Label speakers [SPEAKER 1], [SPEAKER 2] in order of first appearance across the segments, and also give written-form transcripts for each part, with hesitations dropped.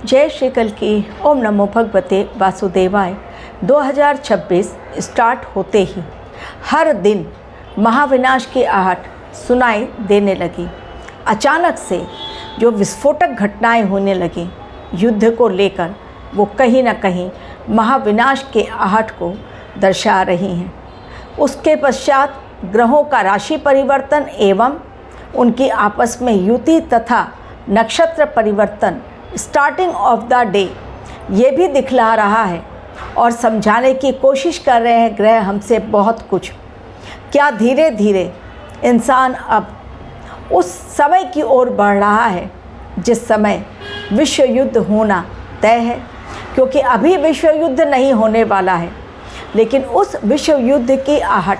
[SPEAKER 1] जय श्री कल की ओम नमो भगवते वासुदेवाय। 2026 स्टार्ट होते ही हर दिन महाविनाश की आहट सुनाई देने लगी। अचानक से जो विस्फोटक घटनाएं होने लगी युद्ध को लेकर, वो कहीं ना कहीं महाविनाश के आहट को दर्शा रही हैं। उसके पश्चात ग्रहों का राशि परिवर्तन एवं उनकी आपस में युति तथा नक्षत्र परिवर्तन स्टार्टिंग ऑफ द डे ये भी दिखला रहा है और समझाने की कोशिश कर रहे हैं ग्रह हमसे बहुत कुछ। क्या धीरे धीरे इंसान अब उस समय की ओर बढ़ रहा है जिस समय विश्व युद्ध होना तय है, क्योंकि अभी विश्व युद्ध नहीं होने वाला है, लेकिन उस विश्व युद्ध की आहट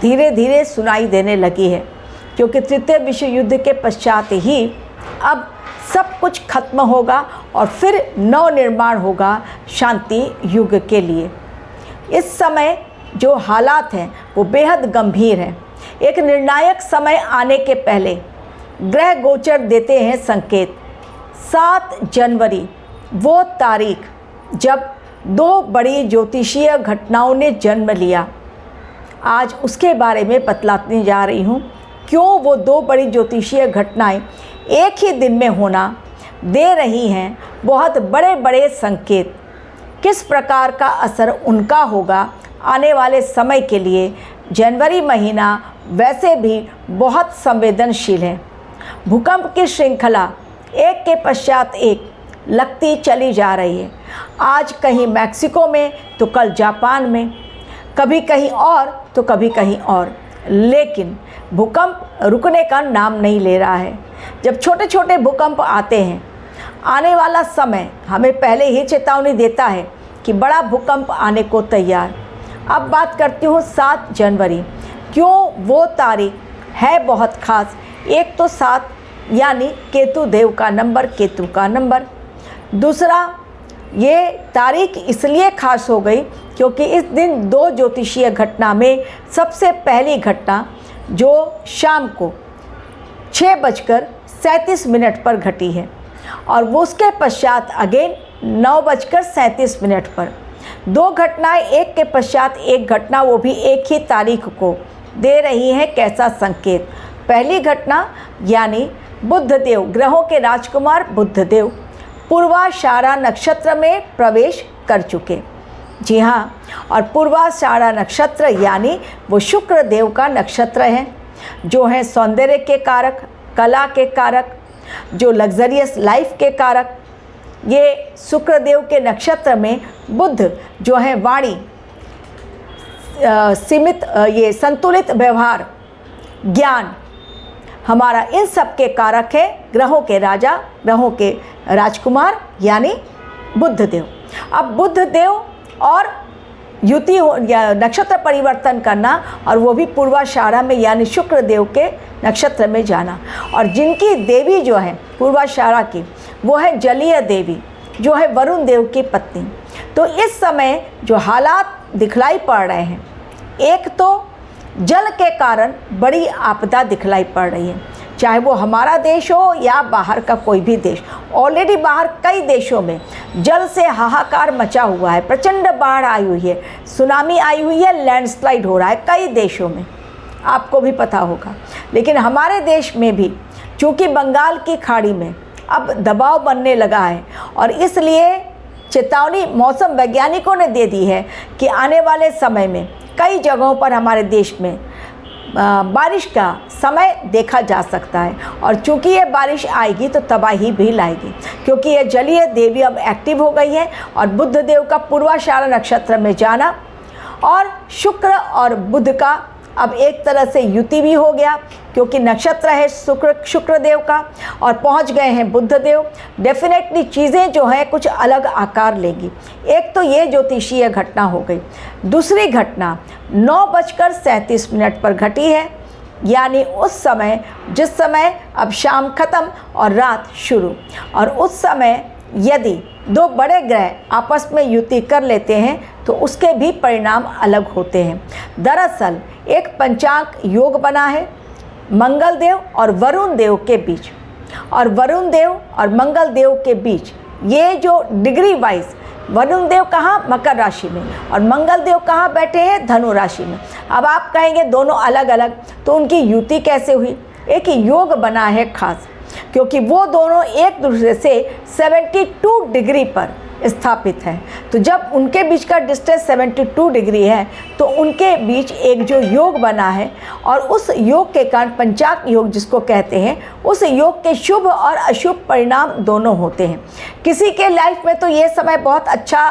[SPEAKER 1] धीरे धीरे सुनाई देने लगी है, क्योंकि तृतीय विश्व युद्ध के पश्चात ही अब सब कुछ खत्म होगा और फिर नव निर्माण होगा शांति युग के लिए। इस समय जो हालात हैं वो बेहद गंभीर हैं। एक निर्णायक समय आने के पहले ग्रह गोचर देते हैं संकेत। 7 जनवरी वो तारीख जब 2 बड़ी ज्योतिषीय घटनाओं ने जन्म लिया। आज उसके बारे में बतलाने जा रही हूँ, क्यों वो 2 बड़ी ज्योतिषीय घटनाएं एक ही दिन में होना दे रही हैं बहुत बड़े बड़े संकेत। किस प्रकार का असर उनका होगा आने वाले समय के लिए। जनवरी महीना वैसे भी बहुत संवेदनशील है। भूकंप की श्रृंखला एक के पश्चात एक लगती चली जा रही है। आज कहीं मैक्सिको में तो कल जापान में, कभी कहीं और तो कभी कहीं और, लेकिन भूकंप रुकने का नाम नहीं ले रहा है। जब छोटे छोटे भूकंप आते हैं, आने वाला समय हमें पहले ही चेतावनी देता है कि बड़ा भूकंप आने को तैयार। अब बात करती हूँ 7 जनवरी। क्यों वो तारीख है बहुत ख़ास। एक तो 7 यानी केतु देव का नंबर, केतु का नंबर। दूसरा, ये तारीख इसलिए ख़ास हो गई क्योंकि इस दिन 2 ज्योतिषीय घटना में सबसे पहली घटना जो शाम को 6:37 पर घटी है और वो उसके पश्चात अगेन 9:37 पर। 2 घटनाएं एक के पश्चात एक घटना, वो भी एक ही तारीख को दे रही हैं कैसा संकेत। पहली घटना यानी बुधदेव, ग्रहों के राजकुमार बुधदेव पूर्वाषाढ़ा नक्षत्र में प्रवेश कर चुके। जी हाँ, और पूर्वाषाढ़ा नक्षत्र यानी वो शुक्र देव का नक्षत्र है, जो है सौंदर्य के कारक, कला के कारक, जो लग्जरियस लाइफ के कारक। ये शुक्र देव के नक्षत्र में बुध जो है वाणी, सीमित, ये संतुलित व्यवहार, ज्ञान, हमारा इन सब के कारक है। ग्रहों के राजा, ग्रहों के राजकुमार यानी बुधदेव। अब बुधदेव और युति या नक्षत्र परिवर्तन करना, और वो भी पूर्वाषाढ़ा में यानी शुक्र देव के नक्षत्र में जाना। और जिनकी देवी जो है पूर्वाषाढ़ा की, वो है जलीय देवी, जो है वरुण देव की पत्नी। तो इस समय जो हालात दिखलाई पड़ रहे हैं, एक तो जल के कारण बड़ी आपदा दिखलाई पड़ रही है, चाहे वो हमारा देश हो या बाहर का कोई भी देश। ऑलरेडी बाहर कई देशों में जल से हाहाकार मचा हुआ है, प्रचंड बाढ़ आई हुई है, सुनामी आई हुई है, लैंडस्लाइड हो रहा है कई देशों में, आपको भी पता होगा। लेकिन हमारे देश में भी चूँकि बंगाल की खाड़ी में अब दबाव बनने लगा है, और इसलिए चेतावनी मौसम वैज्ञानिकों ने दे दी है कि आने वाले समय में कई जगहों पर हमारे देश में बारिश का समय देखा जा सकता है। और चूँकि ये बारिश आएगी तो तबाही भी लाएगी, क्योंकि ये जलीय देवी अब एक्टिव हो गई है और बुधदेव का पूर्वाषाढ़ा नक्षत्र में जाना, और शुक्र और बुध का अब एक तरह से युति भी हो गया, क्योंकि नक्षत्र है शुक्र देव का और पहुंच गए हैं बुधदेव। डेफिनेटली चीज़ें जो हैं कुछ अलग आकार लेंगी। एक तो ये ज्योतिषीय घटना हो गई। दूसरी घटना 9:37 पर घटी है, यानी उस समय जिस समय अब शाम खत्म और रात शुरू, और उस समय यदि 2 बड़े ग्रह आपस में युति कर लेते हैं तो उसके भी परिणाम अलग होते हैं। दरअसल एक पंचांग योग बना है मंगल देव और वरुण देव के बीच, और वरुण देव और मंगल देव के बीच ये जो डिग्री वाइज वरुण देव कहाँ, मकर राशि में, और मंगल देव कहाँ बैठे हैं, धनु राशि में। अब आप कहेंगे दोनों अलग अलग, तो उनकी युति कैसे हुई? एक योग बना है खास, क्योंकि वो दोनों एक दूसरे से 72 डिग्री पर स्थापित है। तो जब उनके बीच का डिस्टेंस 72 डिग्री है तो उनके बीच एक जो योग बना है, और उस योग के कारण पंचांग योग जिसको कहते हैं, उस योग के शुभ और अशुभ परिणाम दोनों होते हैं। किसी के लाइफ में तो ये समय बहुत अच्छा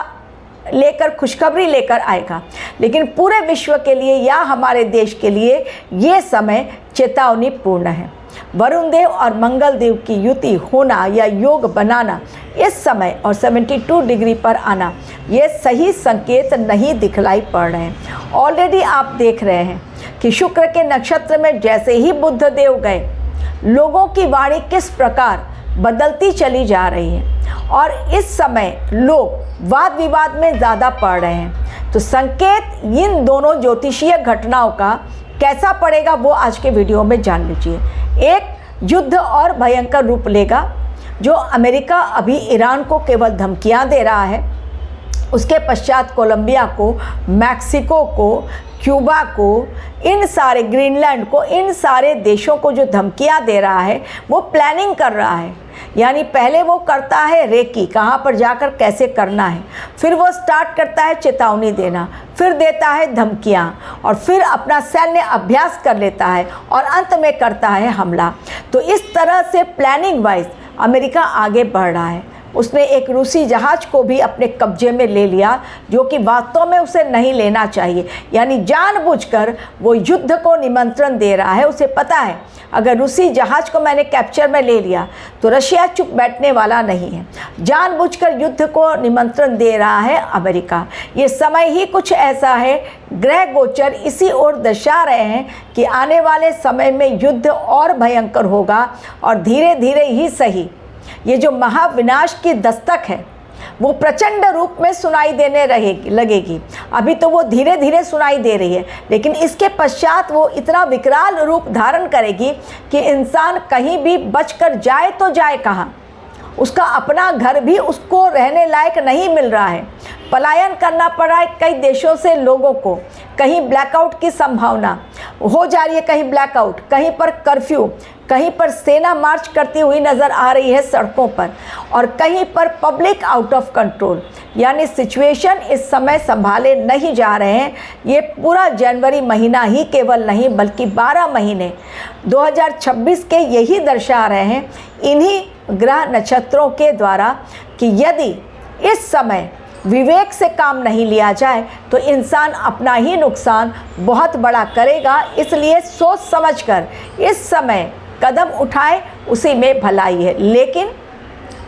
[SPEAKER 1] लेकर खुशखबरी लेकर आएगा, लेकिन पूरे विश्व के लिए या हमारे देश के लिए ये समय चेतावनीपूर्ण है। वरुण देव और मंगल देव की युति होना या योग बनाना इस समय और 72 डिग्री पर आना, ये सही संकेत नहीं दिखलाई पड़ रहे हैं। ऑलरेडी आप देख रहे हैं कि शुक्र के नक्षत्र में जैसे ही बुध देव गए, लोगों की वाणी किस प्रकार बदलती चली जा रही है, और इस समय लोग वाद विवाद में ज़्यादा पड़ रहे हैं। तो संकेत इन दोनों ज्योतिषीय घटनाओं का कैसा पड़ेगा वो आज के वीडियो में जान लीजिए। एक युद्ध और भयंकर रूप लेगा, जो अमेरिका अभी ईरान को केवल धमकियां दे रहा है, उसके पश्चात कोलंबिया को, मैक्सिको को, क्यूबा को, इन सारे ग्रीनलैंड को, इन सारे देशों को जो धमकियां दे रहा है वो प्लानिंग कर रहा है। यानी पहले वो करता है रेकी, कहाँ पर जाकर कैसे करना है, फिर वो स्टार्ट करता है चेतावनी देना, फिर देता है धमकियाँ, और फिर अपना सैन्य अभ्यास कर लेता है और अंत में करता है हमला। तो इस तरह से प्लानिंग वाइज अमेरिका आगे बढ़ रहा है। उसने एक रूसी जहाज़ को भी अपने कब्जे में ले लिया, जो कि वास्तव में उसे नहीं लेना चाहिए। यानी जानबूझकर वो युद्ध को निमंत्रण दे रहा है। उसे पता है अगर रूसी जहाज़ को मैंने कैप्चर में ले लिया तो रशिया चुप बैठने वाला नहीं है। जानबूझकर युद्ध को निमंत्रण दे रहा है अमेरिका। ये समय ही कुछ ऐसा है, ग्रह गोचर इसी ओर दर्शा रहे हैं कि आने वाले समय में युद्ध और भयंकर होगा, और धीरे धीरे ही सही ये जो महाविनाश की दस्तक है वो प्रचंड रूप में सुनाई देने लगेगी। अभी तो वो धीरे धीरे सुनाई दे रही है, लेकिन इसके पश्चात वो इतना विकराल रूप धारण करेगी कि इंसान कहीं भी बचकर जाए तो जाए कहाँ। उसका अपना घर भी उसको रहने लायक नहीं मिल रहा है। पलायन करना पड़ा है कई देशों से लोगों को। कहीं ब्लैकआउट की संभावना हो जा रही है, कहीं ब्लैकआउट, कहीं पर कर्फ्यू, कहीं पर सेना मार्च करती हुई नज़र आ रही है सड़कों पर, और कहीं पर पब्लिक आउट ऑफ कंट्रोल। यानी सिचुएशन इस समय संभाले नहीं जा रहे हैं। ये पूरा जनवरी महीना ही केवल नहीं बल्कि 12 महीने 2026 के यही दर्शा रहे हैं इन्हीं ग्रह नक्षत्रों के द्वारा, कि यदि इस समय विवेक से काम नहीं लिया जाए तो इंसान अपना ही नुकसान बहुत बड़ा करेगा। इसलिए सोच समझकर इस समय कदम उठाए, उसी में भलाई है। लेकिन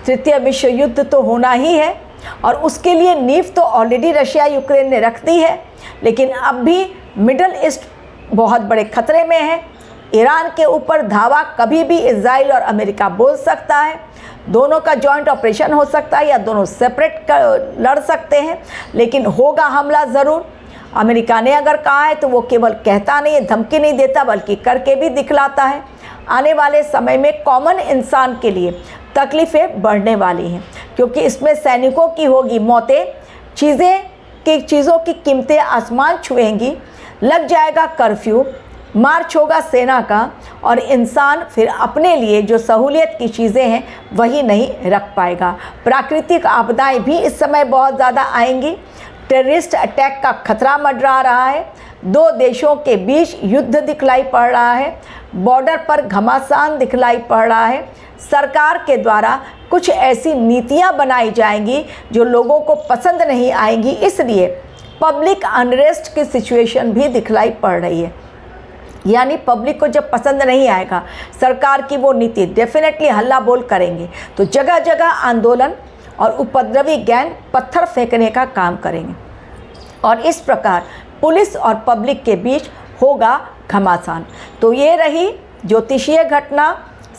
[SPEAKER 1] तृतीय विश्व युद्ध तो होना ही है, और उसके लिए नींव तो ऑलरेडी रशिया यूक्रेन ने रख दी है, लेकिन अब भी मिडल ईस्ट बहुत बड़े खतरे में है। ईरान के ऊपर धावा कभी भी इजराइल और अमेरिका बोल सकता है। दोनों का जॉइंट ऑपरेशन हो सकता है, या दोनों सेपरेट लड़ सकते हैं, लेकिन होगा हमला ज़रूर। अमेरिका ने अगर कहा है तो वो केवल कहता नहीं है, धमकी नहीं देता, बल्कि करके भी दिखलाता है। आने वाले समय में कॉमन इंसान के लिए तकलीफ़ें बढ़ने वाली हैं, क्योंकि इसमें सैनिकों की होगी मौतें, चीज़ों की कीमतें आसमान छुएंगी, लग जाएगा कर्फ्यू, मार्च होगा सेना का, और इंसान फिर अपने लिए जो सहूलियत की चीज़ें हैं वही नहीं रख पाएगा। प्राकृतिक आपदाएं भी इस समय बहुत ज़्यादा आएंगी। टेररिस्ट अटैक का खतरा मंडरा रहा है। दो देशों के बीच युद्ध दिखलाई पड़ रहा है। बॉर्डर पर घमासान दिखलाई पड़ रहा है। सरकार के द्वारा कुछ ऐसी नीतियां बनाई जाएंगी जो लोगों को पसंद नहीं आएंगी, इसलिए पब्लिक अनरेस्ट की सिचुएशन भी दिखलाई पड़ रही है। यानी पब्लिक को जब पसंद नहीं आएगा सरकार की वो नीति, डेफिनेटली हल्ला बोल करेंगे। तो जगह जगह आंदोलन और उपद्रवी गैंग पत्थर फेंकने का काम करेंगे, और इस प्रकार पुलिस और पब्लिक के बीच होगा घमासान। तो ये रही ज्योतिषीय घटना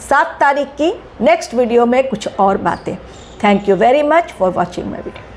[SPEAKER 1] 7 तारीख की। नेक्स्ट वीडियो में कुछ और बातें। Thank you very much for watching my video.